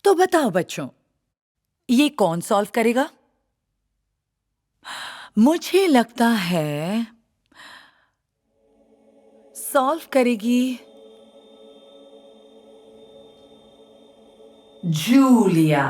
तो बताओ बच्चों, ये कौन सॉल्व करेगा? मुझे लगता है सॉल्व करेगी जूलिया।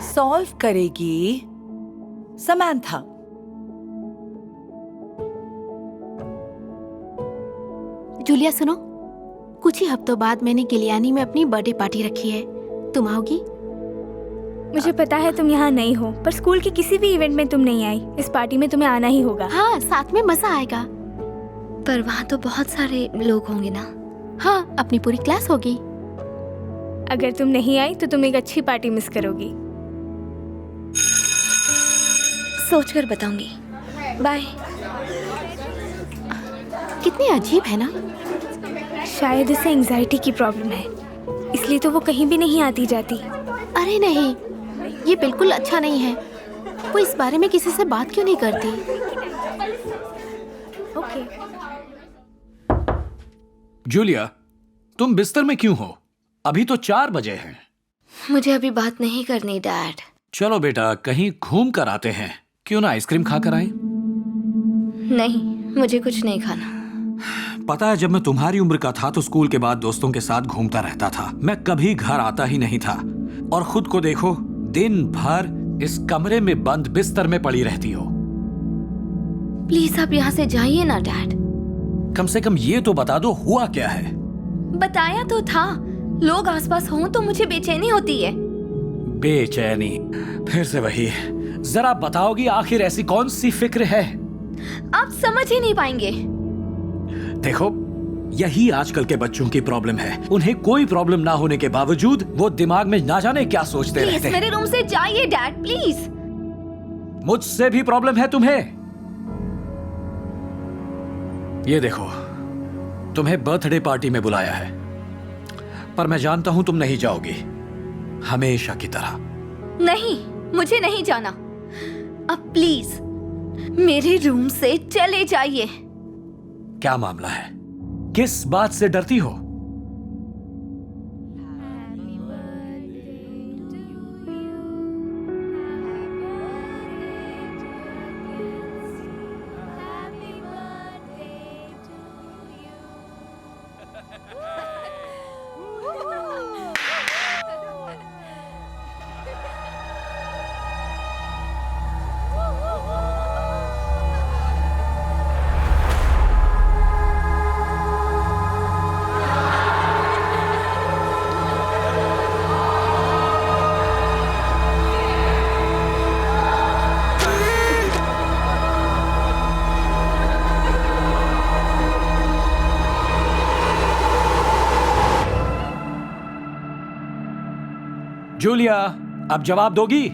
सॉल्व करेगी समंथा। जूलिया सुनो, कुछ ही हफ्तों बाद मैंने गिलियानी में अपनी बर्थडे पार्टी रखी है। तुम आओगी? मुझे पता है तुम यहाँ नहीं हो, पर स्कूल के किसी भी इवेंट में तुम नहीं आई। इस पार्टी में तुम्हें आना ही होगा। हाँ, साथ में मजा आएगा। पर वहाँ तो बहुत सारे लोग होंगे ना। हाँ, अपनी पूरी क्लास होगी। अगर तुम नहीं आई तो तुम एक अच्छी पार्टी मिस करोगी। सोचकर बताऊंगी। बाय। कितनी अजीब है ना। शायद उसे एंजाइटी की प्रॉब्लम है, इसलिए तो वो कहीं भी नहीं आती जाती। अरे नहीं, ये बिल्कुल अच्छा नहीं है। वो इस बारे में किसी से बात क्यों नहीं करती? ओके। जूलिया, तुम बिस्तर में क्यों हो? अभी तो 4 बजे हैं। मुझे अभी बात नहीं करनी डैड। चलो बेटा, कहीं घूम कर आते हैं। क्यों ना आइसक्रीम खाकर आए? नहीं, मुझे कुछ नहीं खाना। पता है, जब मैं तुम्हारी उम्र का था तो स्कूल के बाद दोस्तों के साथ घूमता रहता था। मैं कभी घर आता ही नहीं था। और खुद को देखो, दिन भर इस कमरे में बंद बिस्तर में पड़ी रहती हो। प्लीज आप यहाँ से जाइए ना डैड। कम से कम ये तो बता दो, हुआ क्या है? बताया तो था, लोग आसपास हों तो मुझे बेचैनी होती है। बेचैनी? फिर से वही। जरा बताओगी आखिर ऐसी कौन सी फिक्र है? आप समझ ही नहीं पाएंगे। देखो, यही आजकल के बच्चों की प्रॉब्लम है। उन्हें कोई प्रॉब्लम ना होने के बावजूद वो दिमाग में ना जाने क्या सोचते रहते हैं। मेरे रूम से जाइए डैड, प्लीज। मुझसे भी प्रॉब्लम है तुम्हें? ये देखो, तुम्हें बर्थडे पार्टी में बुलाया है, पर मैं जानता हूं तुम नहीं जाओगी, हमेशा की तरह। नहीं, मुझे नहीं जाना। अब प्लीज मेरे रूम से चले जाइए। क्या मामला है? किस बात से डरती हो? जूलिया, अब जवाब दोगी?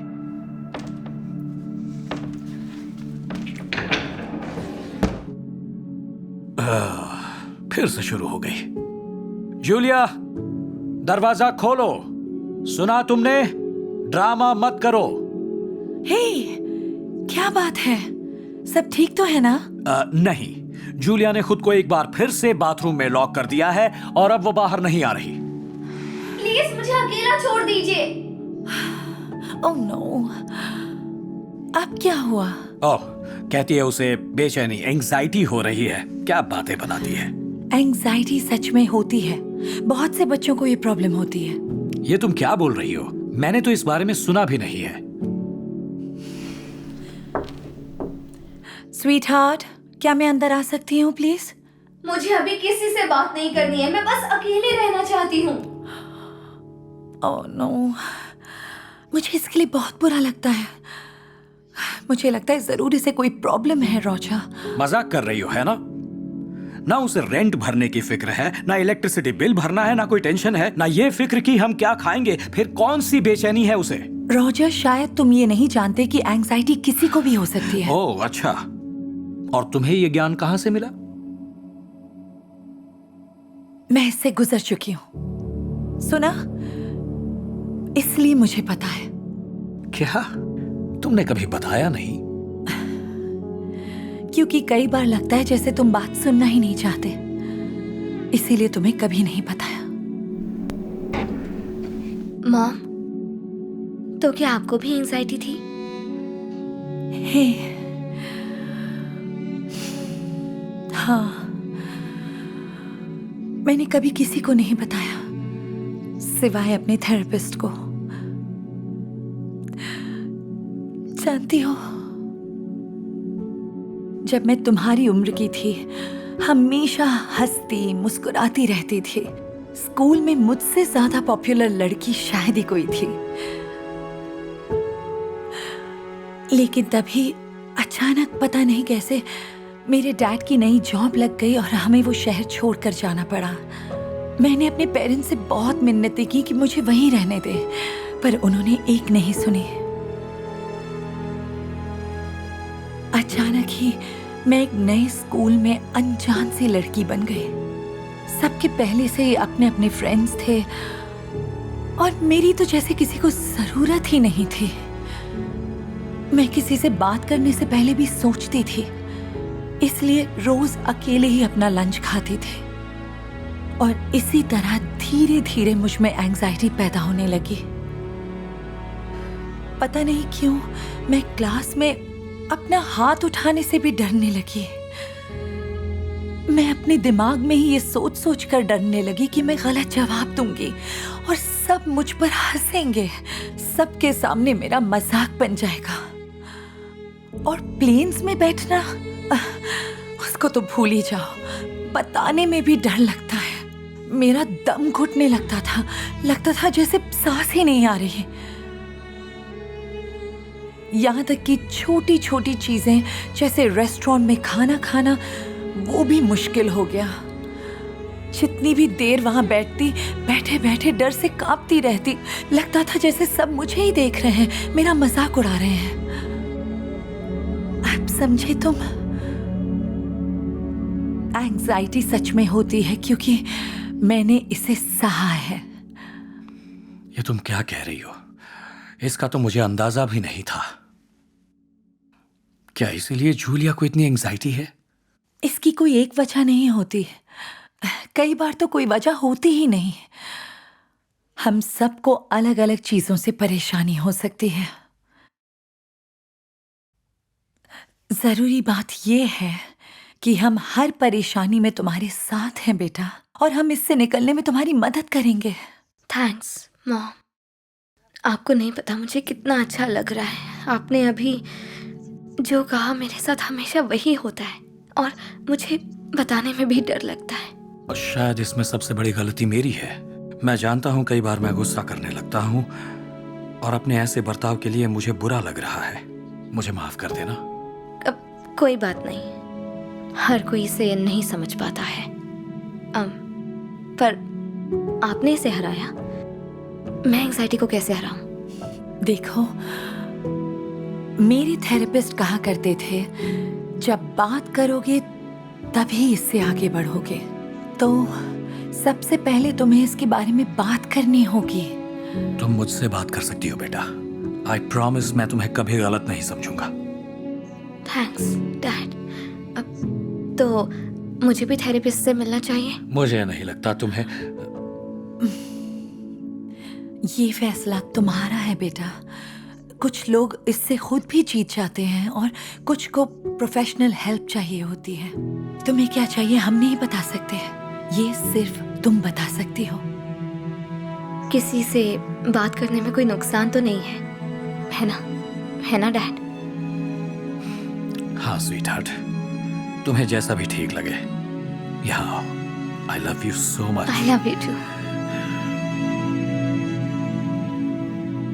फिर से शुरू हो गई। जूलिया, दरवाजा खोलो। सुना तुमने? ड्रामा मत करो। हे, क्या बात है? सब ठीक तो है ना? नहीं, जूलिया ने खुद को एक बार फिर से बाथरूम में लॉक कर दिया है और अब वो बाहर नहीं आ रही। प्लीज मुझे अकेला छोड़ दीजिए। ओह नो, अब क्या हुआ? ओह, कहती है उसे बेचैनी, एंजाइटी हो रही है। क्या बातें बनाती है। एंजाइटी सच में होती है, बहुत से बच्चों को ये प्रॉब्लम होती है। ये तुम क्या बोल रही हो? मैंने तो इस बारे में सुना भी नहीं है। स्वीट हार्ट, क्या मैं अंदर आ सकती हूँ प्लीज? मुझे अभी किसी से बात नहीं करनी है, मैं बस अकेले रहना चाहती हूँ। ओह नो, मुझे इसके लिए बहुत बुरा लगता है। मुझे लगता है जरूर इसे कोई प्रॉब्लम है रोजा। मजाक कर रही हो है ना? ना उसे रेंट भरने की फिक्र है, ना इलेक्ट्रिसिटी बिल भरना है, ना कोई टेंशन है, ना ये फिक्र कि हम क्या खाएंगे। फिर कौन सी बेचैनी है उसे? रोजर, शायद तुम ये नहीं जानते कि एंजाइटी किसी को भी हो सकती है। ओह अच्छा, और तुम्हें ये ज्ञान कहाँ से मिला? मैं इससे गुजर चुकी हूँ, सुना, इसलिए मुझे पता है। क्या? तुमने कभी बताया नहीं? क्योंकि कई बार लगता है जैसे तुम बात सुनना ही नहीं चाहते, इसीलिए तुम्हें कभी नहीं बताया। मॉम, तो क्या आपको भी एंजाइटी थी? हे, हाँ, मैंने कभी किसी को नहीं बताया सिवाय अपने थेरेपिस्ट को। जानती हो, जब मैं तुम्हारी उम्र की थी हमेशा हंसती मुस्कुराती रहती थी। स्कूल में मुझसे ज्यादा पॉपुलर लड़की शायद ही कोई थी। लेकिन तभी अचानक पता नहीं कैसे मेरे डैड की नई जॉब लग गई और हमें वो शहर छोड़कर जाना पड़ा। मैंने अपने पेरेंट्स से बहुत मिन्नतें की कि मुझे वहीं रहने दे, पर उन्होंने एक नहीं सुनी। अचानक ही मैं एक नए स्कूल में अनजान सी लड़की बन गई। सबके पहले से ही अपने अपने फ्रेंड्स थे और मेरी तो जैसे किसी को जरूरत ही नहीं थी। मैं किसी से बात करने से पहले भी सोचती थी, इसलिए रोज अकेले ही अपना लंच खाती थी। और इसी तरह धीरे धीरे मुझ में एंजाइटी पैदा होने लगी। पता नहीं क्यों मैं क्लास में अपना हाथ उठाने से भी डरने लगी। मैं अपने दिमाग में ही ये सोच सोच कर डरने लगी कि मैं गलत जवाब दूंगी और सब मुझ पर हंसेंगे, सबके सामने मेरा मजाक बन जाएगा। और प्लेन्स में बैठना, उसको तो भूल ही जाओ, बताने में भी डर लगता है। मेरा दम घुटने लगता था जैसे सांस ही नहीं आ रही। यहाँ तक कि छोटी छोटी चीजें जैसे रेस्टोरेंट में खाना खाना वो भी मुश्किल हो गया। जितनी भी देर वहां बैठती, बैठे बैठे डर से कांपती रहती। लगता था जैसे सब मुझे ही देख रहे हैं, मेरा मजाक उड़ा रहे हैं। आप समझे तुम? एंजाइटी सच में होती है क्योंकि मैंने इसे सहा है। ये तुम क्या कह रही हो? इसका तो मुझे अंदाजा भी नहीं था। क्या इसीलिए जूलिया को इतनी एंजाइटी है? इसकी कोई एक वजह नहीं होती, कई बार तो कोई वजह होती ही नहीं। हम सबको अलग अलग चीजों से परेशानी हो सकती है। जरूरी बात यह है कि हम हर परेशानी में तुम्हारे साथ हैं बेटा, और हम इससे निकलने में तुम्हारी मदद करेंगे। Thanks mom. आपको नहीं पता मुझे कितना अच्छा लग रहा है। आपने अभी जो कहा मेरे साथ हमेशा वही होता है और मुझे बताने में भी डर लगता है। और शायद इसमें सबसे बड़ी गलती मेरी है। मैं जानता हूँ कई बार मैं गुस्सा करने लगता हूँ और अपने ऐसे बर्ताव के लिए मुझे बुरा लग रहा है। मुझे माफ कर देना। अब कोई बात नहीं, हर कोई इसे नहीं समझ पाता है। पर आपने इसे हराया, मैं एंजाइटी को कैसे हराऊं? देखो, मेरे थेरेपिस्ट कहा करते थे जब बात करोगे तभी इससे आगे बढ़ोगे। तो सबसे पहले तुम्हें इसके बारे में बात करनी होगी। तुम मुझसे बात कर सकती हो बेटा। आई प्रॉमिस मैं तुम्हें कभी गलत नहीं समझूंगा। Thanks dad. तो मुझे भी थेरेपिस्ट से मिलना चाहिए? मुझे नहीं लगता तुम्हें। ये फैसला तुम्हारा है बेटा। कुछ लोग इससे खुद भी जीत जाते हैं और कुछ को प्रोफेशनल हेल्प चाहिए होती है। तुम्हें क्या चाहिए हम नहीं बता सकते, ये सिर्फ तुम बता सकती हो। किसी से बात करने में कोई नुकसान तो नहीं है ना? है ना डैड? हाँ स्वीट हार्ट, तुम्हें जैसा भी ठीक लगे। यहाँ आओ। I love you so much. I love you too.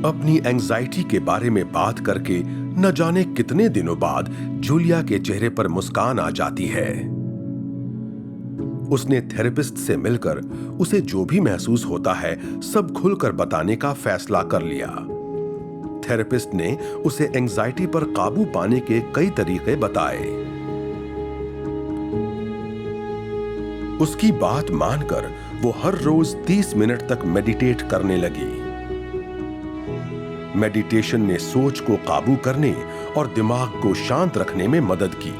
अपनी एंजाइटी के बारे में बात करके न जाने कितने दिनों बाद जूलिया के चेहरे पर मुस्कान आ जाती है। उसने थेरेपिस्ट से मिलकर उसे जो भी महसूस होता है सब खुलकर बताने का फैसला कर लिया। थेरेपिस्ट ने उसे एंजाइटी पर काबू पाने के कई तरीके बताए। उसकी बात मानकर वो हर रोज 30 मिनट तक मेडिटेट करने लगी। मेडिटेशन ने सोच को काबू करने और दिमाग को शांत रखने में मदद की।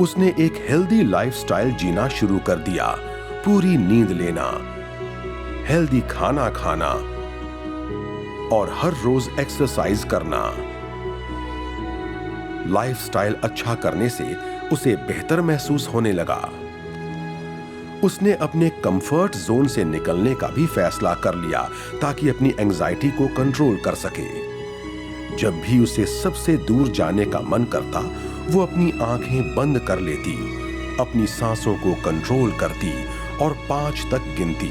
उसने एक हेल्दी लाइफस्टाइल जीना शुरू कर दिया, पूरी नींद लेना, हेल्दी खाना खाना और हर रोज एक्सरसाइज करना। लाइफस्टाइल अच्छा करने से उसे बेहतर महसूस होने लगा। उसने अपने कंफर्ट जोन से निकलने का भी फैसला कर लिया ताकि अपनी एंजाइटी को कंट्रोल कर सके। जब भी उसे सबसे दूर जाने का मन करता, वो अपनी आंखें बंद कर लेती, अपनी सांसों को कंट्रोल करती और 5 तक गिनती।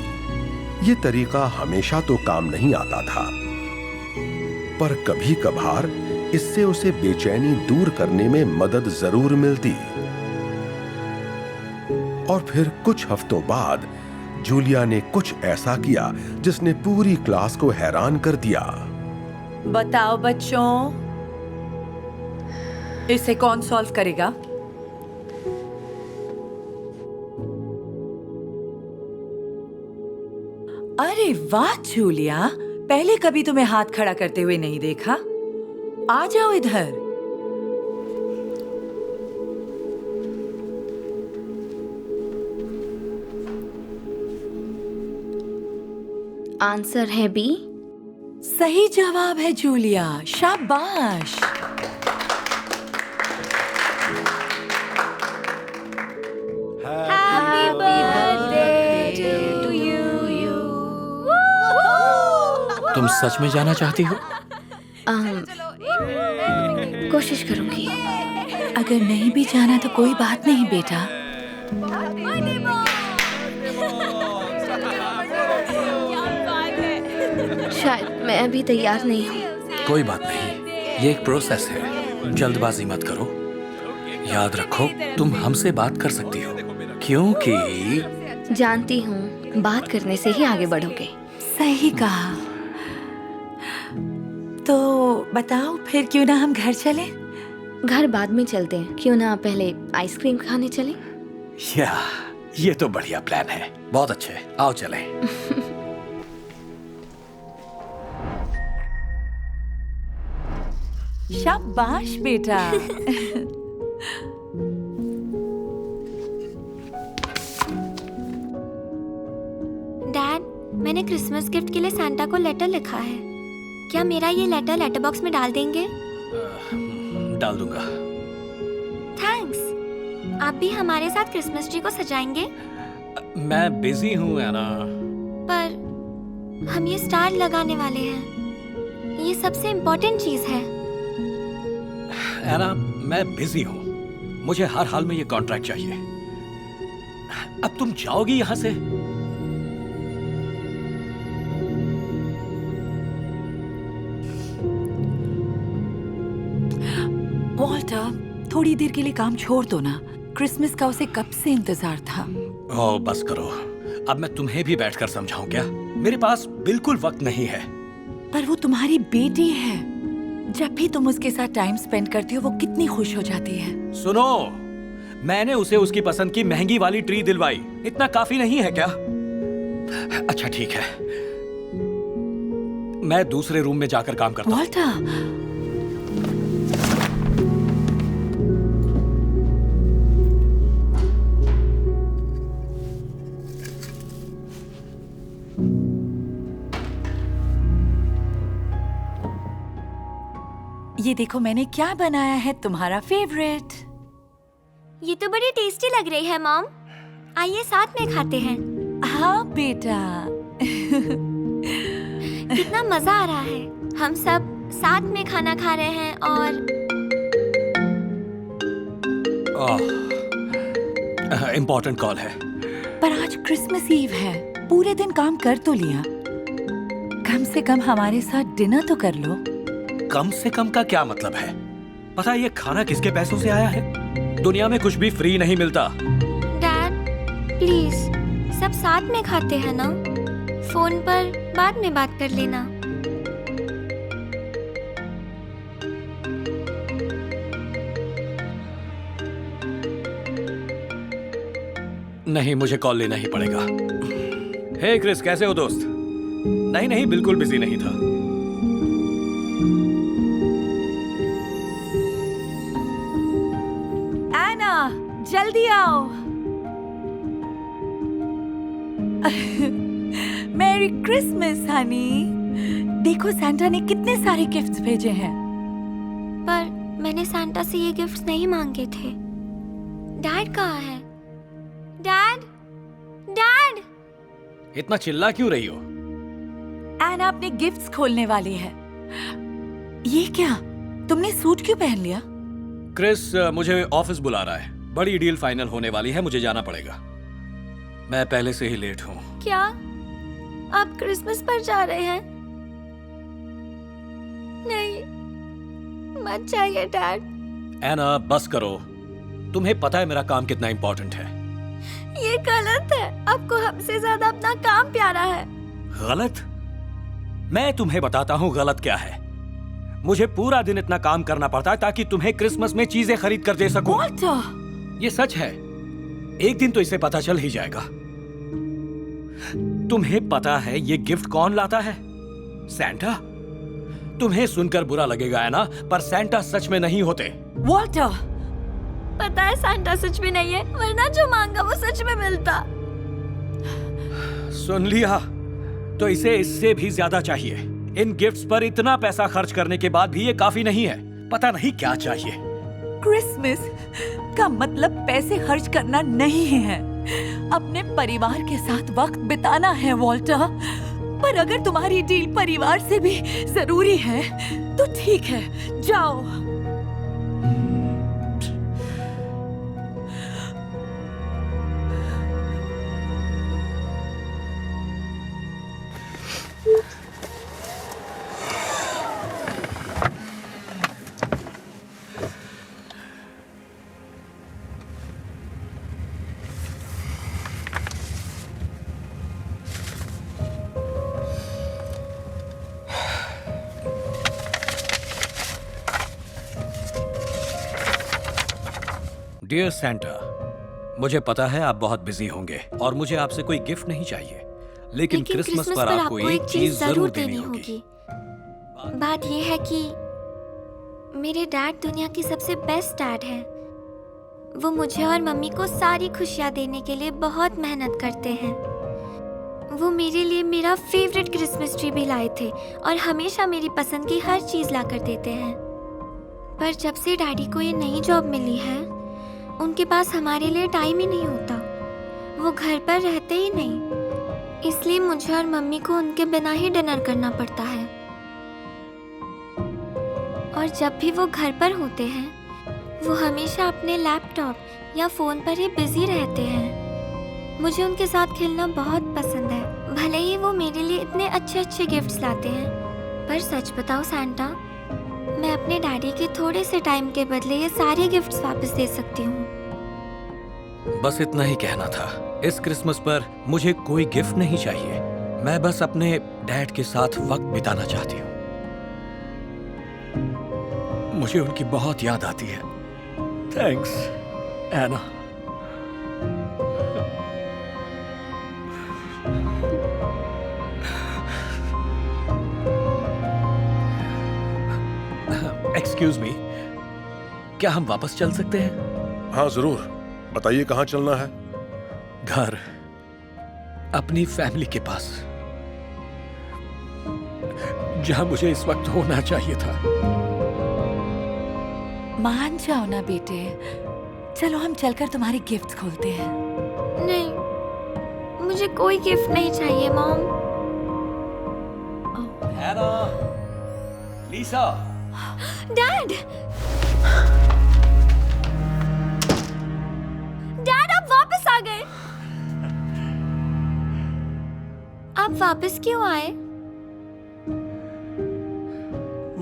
ये तरीका हमेशा तो काम नहीं आता था, पर कभी कभार इससे उसे बेचैनी दूर करने में मदद जरूर मिलती। और फिर कुछ हफ्तों बाद जूलिया ने कुछ ऐसा किया जिसने पूरी क्लास को हैरान कर दिया। बताओ बच्चों, इसे कौन सॉल्व करेगा? अरे वाह जूलिया, पहले कभी तुम्हें हाथ खड़ा करते हुए नहीं देखा। आ जाओ इधर। आंसर है बी। सही जवाब है जूलिया, शाबाश। तुम सच में जाना चाहती हो? कोशिश करूंगी। अगर नहीं भी जाना तो कोई बात नहीं बेटा। शायद मैं अभी तैयार नहीं हूँ। कोई बात नहीं, ये एक प्रोसेस है, जल्दबाजी मत करो। याद रखो, तुम हमसे बात कर सकती हो, क्योंकि जानती हूँ बात करने से ही आगे बढ़ोगे। सही कहा। तो बताओ फिर क्यों ना हम घर चलें? घर बाद में चलते हैं, क्यों ना पहले आइसक्रीम खाने चले? ये तो बढ़िया प्लान है। बहुत अच्छे, आओ चलें। शाबाश बेटा। डैड, मैंने क्रिसमस गिफ्ट के लिए सांता को लेटर लिखा है। क्या मेरा ये लेटर लेटर बॉक्स में डाल देंगे? डाल दूंगा। थैंक्स। आप भी हमारे साथ क्रिसमस ट्री को सजाएंगे? मैं बिजी हूँ एना। पर हम ये स्टार लगाने वाले हैं, ये सबसे इम्पोर्टेंट चीज है। एना, मैं बिजी हूँ, मुझे हर हाल में ये कॉन्ट्रैक्ट चाहिए। अब तुम जाओगी यहाँ से? वॉल्टर, थोड़ी देर के लिए काम छोड़ दो ना। क्रिसमस का उसे कब से इंतजार था। ओह बस करो, अब मैं तुम्हें भी बैठकर समझाऊं क्या? मेरे पास बिल्कुल वक्त नहीं है। पर वो तुम्हारी बेटी है, जब भी तुम उसके साथ टाइम स्पेंड करती हो वो कितनी खुश हो जाती है। सुनो, मैंने उसे उसकी पसंद की महंगी वाली ट्री दिलवाई, इतना काफी नहीं है क्या? अच्छा ठीक है, मैं दूसरे रूम में जाकर काम करता हूँ। वॉल्टर, ये देखो मैंने क्या बनाया है, तुम्हारा फेवरेट। ये तो बड़ी टेस्टी लग रही है मॉम। आइए साथ में खाते हैं। हाँ बेटा। कितना मजा आ रहा है, हम सब साथ में खाना खा रहे हैं। और इम्पोर्टेंट कॉल है। पर आज क्रिसमस ईव है, पूरे दिन काम कर तो लिया, कम से कम हमारे साथ डिनर तो कर लो। कम से कम का क्या मतलब है? पता है ये खाना किसके पैसों से आया है? दुनिया में कुछ भी फ्री नहीं मिलता। डैड प्लीज, सब साथ में खाते हैं ना, फोन पर बाद में बात कर लेना। नहीं, मुझे कॉल लेना ही पड़ेगा। हे क्रिस, कैसे हो दोस्त? नहीं नहीं, बिल्कुल बिजी नहीं था। एना, जल्दी आओ। मेरी क्रिसमस हनी। देखो सैंटा ने कितने सारे गिफ्ट्स भेजे हैं। पर मैंने सांता से ये गिफ्ट्स नहीं मांगे थे। डैड कहाँ है? Dad, dad. इतना चिल्ला क्यों रही हो? एना अपने गिफ्ट्स खोलने वाली है। ये क्या, तुमने सूट क्यों पहन लिया? क्रिस, मुझे ऑफिस बुला रहा है। बड़ी डील फाइनल होने वाली है, मुझे जाना पड़ेगा। मैं पहले से ही लेट हूँ। क्या आप क्रिसमस पर जा रहे हैं? नहीं, मत जाइए डैड। एना, बस करो। तुम्हें पता है मेरा काम कितना इम्पोर्टेंट है। ये गलत है। आपको हमसे ज्यादा अपना काम प्यारा है। गलत? मैं तुम्हें बताता हूँ गलत क्या है। मुझे पूरा दिन इतना काम करना पड़ता है ताकि तुम्हें क्रिसमस में चीजें खरीद कर दे सकूं। ये सच है। एक दिन तो इसे पता चल ही जाएगा। तुम्हें पता है ये गिफ्ट कौन लाता है? सैंटा। तुम्हें सुनकर बुरा लगेगा है ना, पर सैंटा सच में नहीं होते। वॉल्टर, पता है सांता सच में नहीं है, वरना जो मांगा वो सच में मिलता। सुन लिया? तो इसे इससे भी ज्यादा चाहिए। इन गिफ्ट्स पर इतना पैसा खर्च करने के बाद भी ये काफी नहीं है। पता नहीं क्या चाहिए। क्रिसमस का मतलब पैसे खर्च करना नहीं है, अपने परिवार के साथ वक्त बिताना है वॉल्टर। पर अगर तुम्हारी डील परिवार से भी जरूरी है तो ठीक है, जाओ। डियर सैंटा, मुझे पता है आप बहुत बिजी होंगे और मुझे आपसे कोई गिफ्ट नहीं चाहिए, लेकिन क्रिसमस पर आपको एक चीज जरूर देनी होगी। बात यह है कि मेरे डैड दुनिया की सबसे बेस्ट डैड हैं। वो मुझे और मम्मी को सारी खुशियाँ देने के लिए बहुत मेहनत करते हैं। वो मेरे लिए मेरा फेवरेट क्रिसमस ट्री भी लाए थे और हमेशा मेरी पसंद की हर चीज़ ला कर देते हैं। पर जब से डैडी को ये नई जॉब मिली है, उनके पास हमारे लिए टाइम ही नहीं होता। वो घर पर रहते ही नहीं, इसलिए मुझे और मम्मी को उनके बिना ही डिनर करना पड़ता है। और जब भी वो घर पर होते हैं, वो हमेशा अपने लैपटॉप या फ़ोन पर ही बिजी रहते हैं। मुझे उनके साथ खेलना बहुत पसंद है, भले ही वो मेरे लिए इतने अच्छे अच्छे गिफ्ट्स लाते हैं। पर सच बताओ सैंटा, मैं अपने डैडी के थोड़े से टाइम के बदले ये सारे गिफ्ट्स वापस दे सकती हूँ। बस इतना ही कहना था। इस क्रिसमस पर मुझे कोई गिफ्ट नहीं चाहिए। मैं बस अपने डैड के साथ वक्त बिताना चाहती हूँ। मुझे उनकी बहुत याद आती है। थैंक्स एना। एक्सक्यूज मी, क्या हम वापस चल सकते हैं? हाँ जरूर, बताइए कहाँ चलना है? घर, अपनी फैमिली के पास, जहां मुझे इस वक्त होना चाहिए था। मान जाओ ना बेटे, चलो हम चलकर तुम्हारे गिफ्ट्स खोलते हैं। नहीं, मुझे कोई गिफ्ट नहीं चाहिए मॉम। हैना, लीसा। डैड, डैड आप वापस आ गए। आप वापस क्यों आए?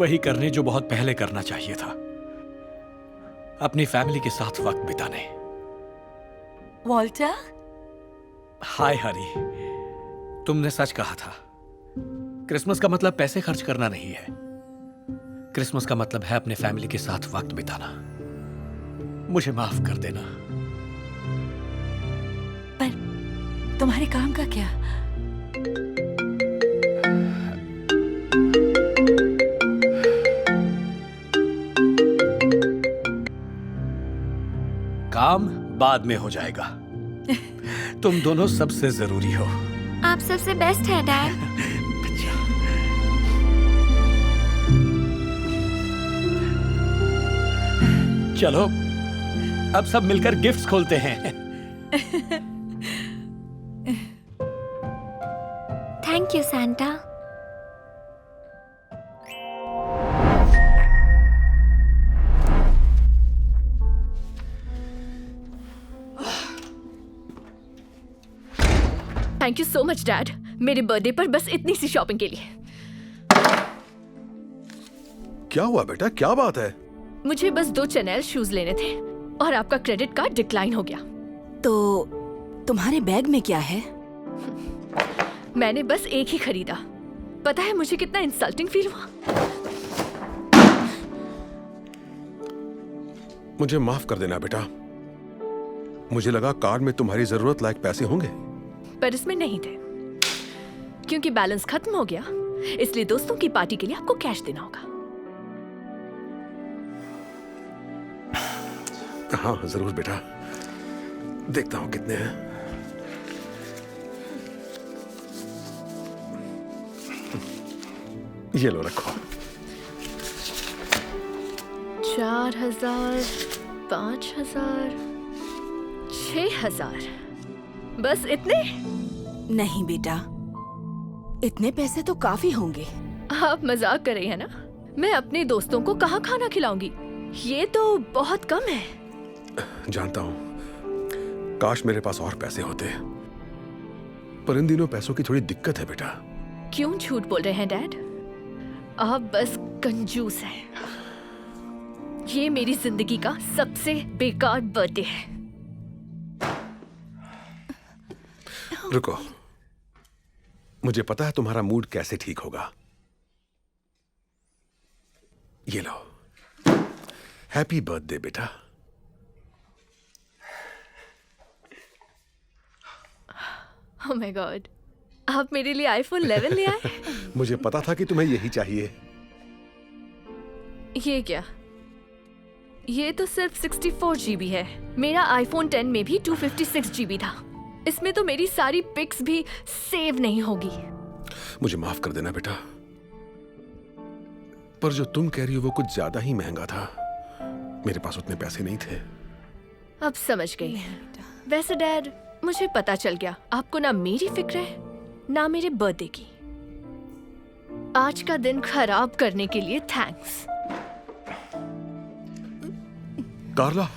वही करने जो बहुत पहले करना चाहिए था, अपनी फैमिली के साथ वक्त बिताने। वॉल्टर, हाय हरी, तुमने सच कहा था। क्रिसमस का मतलब पैसे खर्च करना नहीं है। क्रिसमस का मतलब है अपने फैमिली के साथ वक्त बिताना। मुझे माफ कर देना। पर तुम्हारे काम का क्या? काम बाद में हो जाएगा। तुम दोनों सबसे जरूरी हो। आप सबसे बेस्ट है डैड। चलो अब सब मिलकर गिफ्ट्स खोलते हैं। Thank you Santa. Thank you so much dad, मेरे बर्थडे पर बस इतनी सी शॉपिंग के लिए। क्या हुआ बेटा, क्या बात है? मुझे बस 2 चैनल शूज लेने थे और आपका क्रेडिट कार्ड डिक्लाइन हो गया। तो तुम्हारे बैग में क्या है? मैंने बस एक ही खरीदा। पता है मुझे कितना इंसल्टिंग फील हुआ। मुझे माफ कर देना बेटा। मुझे लगा कार्ड में तुम्हारी जरूरत लायक पैसे होंगे। पर इसमें नहीं थे, क्योंकि बैलेंस खत्म हो गया, इसलिए दोस्तों की पार्टी के लिए आपको कैश देना होगा। हाँ जरूर बेटा, देखता हूं कितने हैं। ये लो रखो। 4000, 5000, 6000, बस इतने? नहीं बेटा, इतने पैसे तो काफी होंगे। आप मजाक कर रही हैं ना? मैं अपने दोस्तों को कहाँ खाना खिलाऊंगी? ये तो बहुत कम है। जानता हूं, काश मेरे पास और पैसे होते, पर इन दिनों पैसों की थोड़ी दिक्कत है बेटा। क्यों झूठ बोल रहे हैं डैड? आप बस कंजूस हैं। ये मेरी जिंदगी का सबसे बेकार बर्थडे है। रुको, मुझे पता है तुम्हारा मूड कैसे ठीक होगा। ये लो, हैप्पी बर्थडे बेटा। ओह माय गॉड, आप मेरे लिए आईफोन 11 ले आए? मुझे पता था कि तुम्हें यही चाहिए। ये क्या? ये तो सिर्फ 64 GB है। मेरा आईफोन 10 में भी 256 GB था। इसमें तो मेरी सारी पिक्स भी सेव नहीं होगी। मुझे माफ कर देना बेटा, पर जो तुम कह रही हो वो कुछ ज्यादा ही महंगा था। मेरे पास उतने पैसे नहीं थे। अब समझ गई। वैसे डैड, मुझे पता चल गया आपको ना मेरी फिक्र है ना मेरे बर्थडे की। आज का दिन खराब करने के लिए थैंक्स। कार्ला,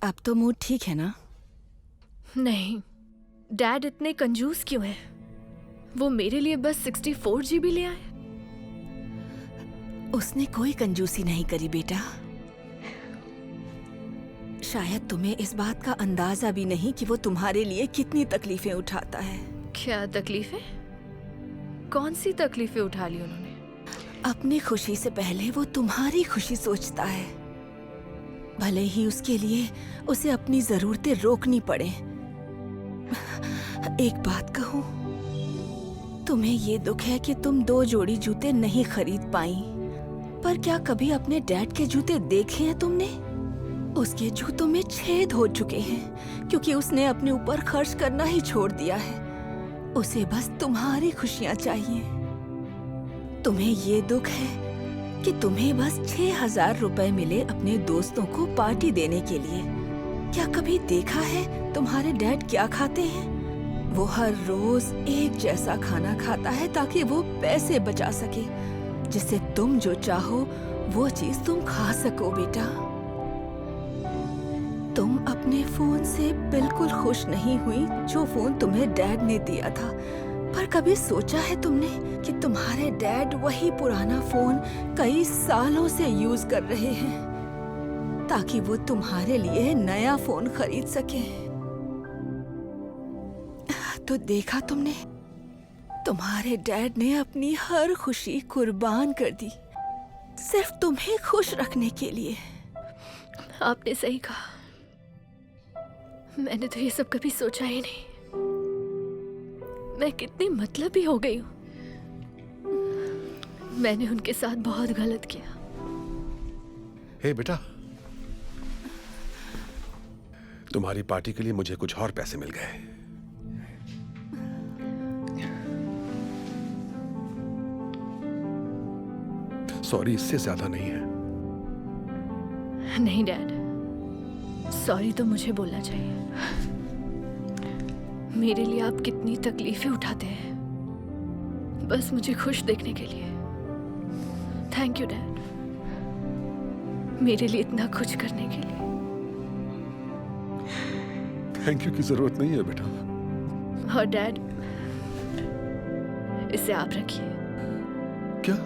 अब तो मूड ठीक है ना? नहीं, डैड इतने कंजूस क्यों हैं? वो मेरे लिए बस 64 GB ले आए। उसने कोई कंजूसी नहीं करी बेटा। शायद तुम्हें इस बात का अंदाजा भी नहीं कि वो तुम्हारे लिए कितनी तकलीफें उठाता है। क्या तकलीफें? कौन सी तकलीफें उठा ली उन्होंने? अपनी खुशी से पहले वो तुम्हारी खुशी सोचता है, भले ही उसके लिए उसे अपनी जरूरतें रोकनी पड़े। एक बात कहूं, तुम्हें ये दुख है कि तुम 2 जोड़ी जूते नहीं खरीद पाई, पर क्या कभी अपने डैड के जूते देखे हैं तुमने? उसके जूतों में छेद हो चुके हैं क्योंकि उसने अपने ऊपर खर्च करना ही छोड़ दिया है। उसे बस तुम्हारी खुशियां चाहिए। तुम्हें ये दुख है कि तुम्हें बस 6000 रुपए मिले अपने दोस्तों को पार्टी देने के लिए। क्या कभी देखा है तुम्हारे डैड क्या खाते हैं? वो हर रोज एक जैसा खाना खाता है ताकि वो पैसे बचा सके, जिससे तुम जो चाहो वो चीज तुम खा सको बेटा। तुम अपने फोन से बिल्कुल खुश नहीं हुई जो फोन तुम्हें डैड ने दिया था, पर कभी सोचा है तुमने कि तुम्हारे डैड वही पुराना फोन कई सालों से यूज कर रहे हैं ताकि वो तुम्हारे लिए नया फोन खरीद सके? तो देखा तुमने, तुम्हारे डैड ने अपनी हर खुशी कुर्बान कर दी सिर्फ तुम्हें खुश रखने के लिए। आपने सही कहा, मैंने तो ये सब कभी सोचा ही नहीं। मैं कितनी मतलबी हो गई हूँ। मैंने उनके साथ बहुत गलत किया। हे बेटा, तुम्हारी पार्टी के लिए मुझे कुछ और पैसे मिल गए। सॉरी, इससे ज्यादा नहीं है। नहीं डैड, सॉरी तो मुझे बोलना चाहिए। मेरे लिए आप कितनी तकलीफें उठाते हैं बस मुझे खुश देखने के लिए। थैंक यू डैड, मेरे लिए इतना कुछ करने के लिए। थैंक यू की जरूरत नहीं है बेटा। और डैड, इसे आप रखिए। क्या?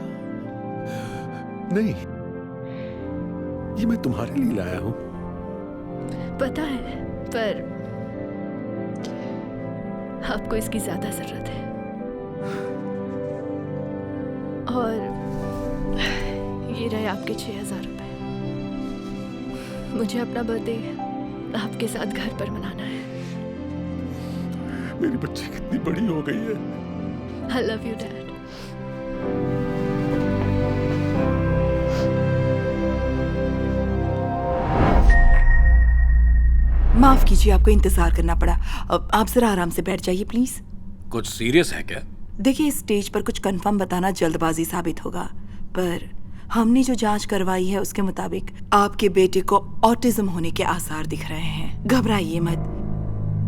नहीं, ये मैं तुम्हारे लिए लाया हूं। पता है, पर आपको इसकी ज्यादा जरूरत है। और ये रहे आपके 6,000 रुपए। मुझे अपना बर्थडे आपके साथ घर पर मनाना है। मेरी बच्ची कितनी बड़ी हो गई है। I love you, Dad. माफ कीजिए, आपको इंतजार करना पड़ा। आप जरा आराम से बैठ जाइए प्लीज। कुछ सीरियस है क्या? देखिए, स्टेज पर कुछ कंफर्म बताना जल्दबाजी साबित होगा, पर हमने जो जांच करवाई है उसके मुताबिक आपके बेटे को ऑटिज्म होने के आसार दिख रहे हैं। घबराइए मत।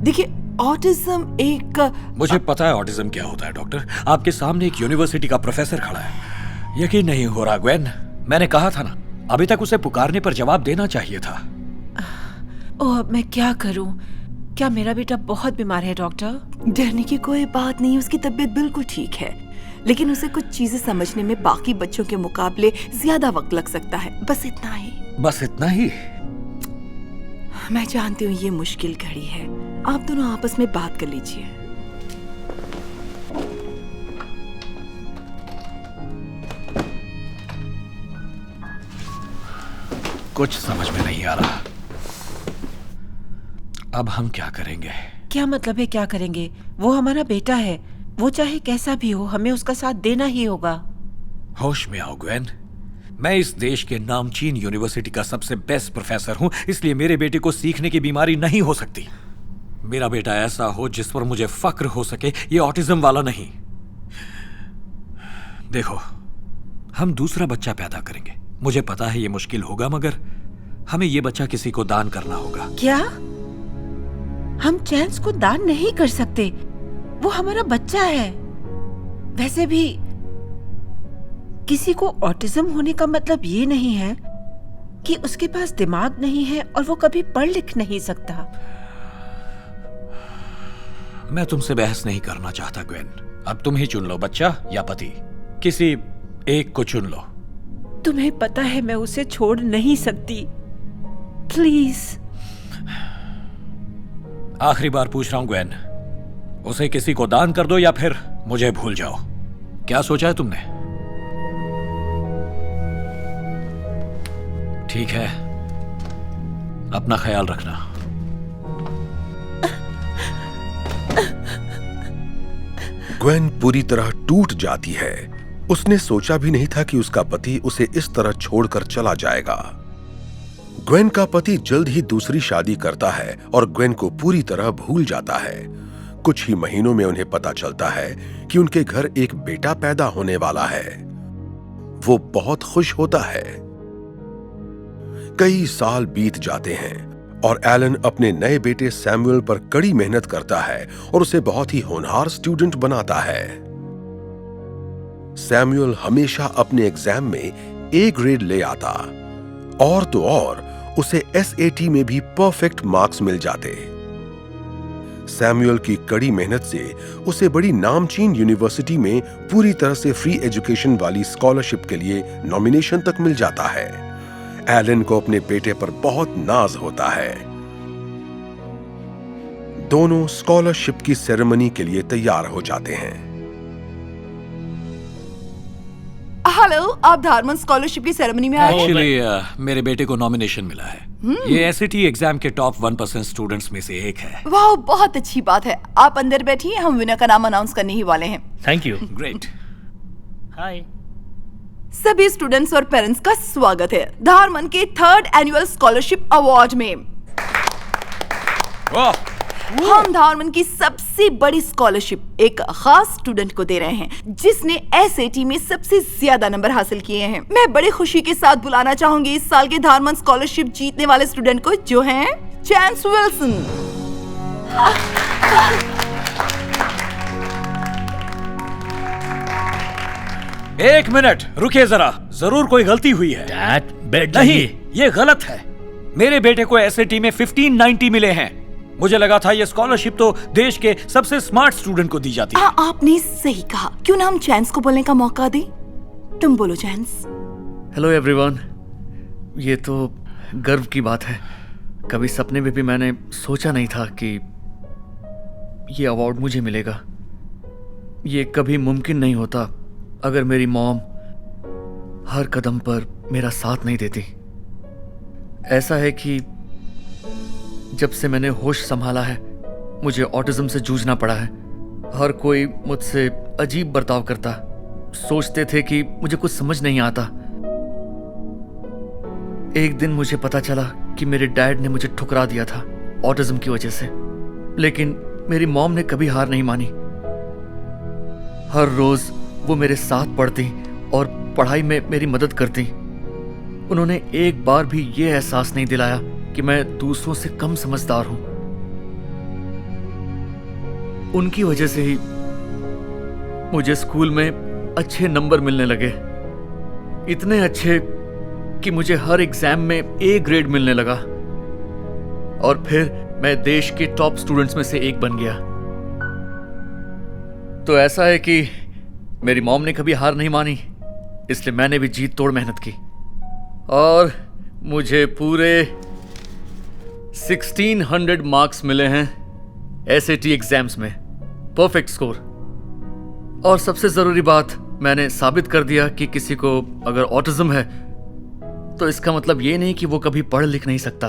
देखिए, ऑटिज्म एक मुझे पता है ऑटिज्म क्या होता है डॉक्टर। आपके सामने एक यूनिवर्सिटी का प्रोफेसर खड़ा है। यकीन नहीं हो रहा ग्वेन, मैंने कहा था ना, अभी तक उसे पुकारने पर जवाब देना चाहिए था। ओह, अब मैं क्या करूं? क्या मेरा बेटा बहुत बीमार है डॉक्टर? डरने की कोई बात नहीं, उसकी तबीयत बिल्कुल ठीक है, लेकिन उसे कुछ चीजें समझने में बाकी बच्चों के मुकाबले ज्यादा वक्त लग सकता है। बस इतना ही। बस इतना ही? मैं जानती हूँ ये मुश्किल घड़ी है, आप दोनों आपस में बात कर लीजिए। कुछ समझ में नहीं आ रहा। अब हम क्या करेंगे? क्या मतलब है क्या करेंगे? वो हमारा बेटा है, वो चाहे कैसा भी हो हमें उसका साथ देना ही होगा। होश में आओ ग्वेन, मैं इस देश के नामचीन यूनिवर्सिटी का सबसे बेस्ट प्रोफेसर हूं, इसलिए मेरे बेटे को सीखने की बीमारी नहीं हो सकती। मेरा बेटा ऐसा हो जिस पर मुझे फक्र हो सके, ये ऑटिज्म वाला नहीं। देखो, हम दूसरा बच्चा पैदा करेंगे। मुझे पता है ये मुश्किल होगा, मगर हमें ये बच्चा किसी को दान करना होगा। क्या? हम चैंस को दान नहीं कर सकते, वो हमारा बच्चा है। वैसे भी किसी को ऑटिज्म होने का मतलब ये नहीं है कि उसके पास दिमाग नहीं है और वो कभी पढ़ लिख नहीं सकता। मैं तुमसे बहस नहीं करना चाहता ग्वेन। अब तुम ही चुन लो, बच्चा या पति, किसी एक को चुन लो। तुम्हें पता है मैं उसे छोड़ नहीं सकती, प्लीज। आखिरी बार पूछ रहा हूं ग्वेन, उसे किसी को दान कर दो या फिर मुझे भूल जाओ। क्या सोचा है तुमने? ठीक है, अपना ख्याल रखना। ग्वेन पूरी तरह टूट जाती है। उसने सोचा भी नहीं था कि उसका पति उसे इस तरह छोड़कर चला जाएगा। ग्वेन का पति जल्द ही दूसरी शादी करता है और ग्वेन को पूरी तरह भूल जाता है। कुछ ही महीनों में उन्हें पता चलता है कि उनके घर एक बेटा पैदा होने वाला है। वो बहुत खुश होता है। कई साल बीत जाते हैं और एलन अपने नए बेटे सैमुअल पर कड़ी मेहनत करता है और उसे बहुत ही होनहार स्टूडेंट बनाता है। सैमुअल हमेशा अपने एग्जाम में ए ग्रेड ले आता, और तो और उसे SAT में भी परफेक्ट मार्क्स मिल जाते। सैमुअल की कड़ी मेहनत से उसे बड़ी नामचीन यूनिवर्सिटी में पूरी तरह से फ्री एजुकेशन वाली स्कॉलरशिप के लिए नॉमिनेशन तक मिल जाता है। एलन को अपने बेटे पर बहुत नाज होता है। दोनों स्कॉलरशिप की सेरेमनी के लिए तैयार हो जाते हैं। हेलो, आप धारमन स्कॉलरशिप की सेरेमनी में आए? एक्चुअली मेरे बेटे को नॉमिनेशन मिला है। ये SAT एग्जाम के टॉप 1% स्टूडेंट्स में से एक है। वाह, बहुत अच्छी बात है। आप अंदर बैठिए, हम विनर का नाम अनाउंस करने ही वाले हैं। Thank you. ग्रेट। हाय। सभी स्टूडेंट्स और पेरेंट्स का स्वागत है धारमन के 3rd एनुअल स्कॉलरशिप अवार्ड में। हम धारमन की सबसे बड़ी स्कॉलरशिप एक खास स्टूडेंट को दे रहे हैं जिसने SAT में सबसे ज्यादा नंबर हासिल किए हैं। मैं बड़ी खुशी के साथ बुलाना चाहूंगी इस साल के धारमन स्कॉलरशिप जीतने वाले स्टूडेंट को, जो हैं चांस विल्सन। एक मिनट रुकिए जरा, जरूर कोई गलती हुई है। डैड, बेड नहीं, ये गलत है। मेरे बेटे को SAT में 1590 मिले हैं। मुझे लगा था ये स्कॉलरशिप तो देश के सबसे स्मार्ट स्टूडेंट को दी जाती है। आपने सही कहा। क्यों ना हम चांस को बोलने का मौका दें? तुम बोलो चांस। Hello everyone. ये तो गर्व की बात है। कभी सपने में भी मैंने सोचा नहीं था कि ये अवार्ड मुझे मिलेगा। ये कभी मुमकिन नहीं होता अगर मेरी मॉम हर कदम पर मेरा साथ नहीं देती। ऐसा है कि जब से मैंने होश संभाला है मुझे ऑटिज्म से जूझना पड़ा है। हर कोई मुझसे अजीब बर्ताव करता, सोचते थे कि मुझे कुछ समझ नहीं आता। एक दिन मुझे पता चला कि मेरे डैड ने मुझे ठुकरा दिया था ऑटिज्म की वजह से, लेकिन मेरी मॉम ने कभी हार नहीं मानी। हर रोज वो मेरे साथ पढ़ती और पढ़ाई में मेरी मदद करती। उन्होंने एक बार भी ये एहसास नहीं दिलाया कि मैं दूसरों से कम समझदार हूं। उनकी वजह से ही मुझे स्कूल में अच्छे नंबर मिलने लगे, इतने अच्छे कि मुझे हर एग्जाम में A ग्रेड मिलने लगा और फिर मैं देश के टॉप स्टूडेंट्स में से एक बन गया। तो ऐसा है कि मेरी मॉम ने कभी हार नहीं मानी, इसलिए मैंने भी जीत तोड़ मेहनत की और मुझे पूरे 1600 मार्क्स मिले हैं SAT एग्जाम्स में, परफेक्ट स्कोर। और सबसे जरूरी बात, मैंने साबित कर दिया कि किसी को अगर ऑटिज्म है तो इसका मतलब ये नहीं कि वो कभी पढ़ लिख नहीं सकता।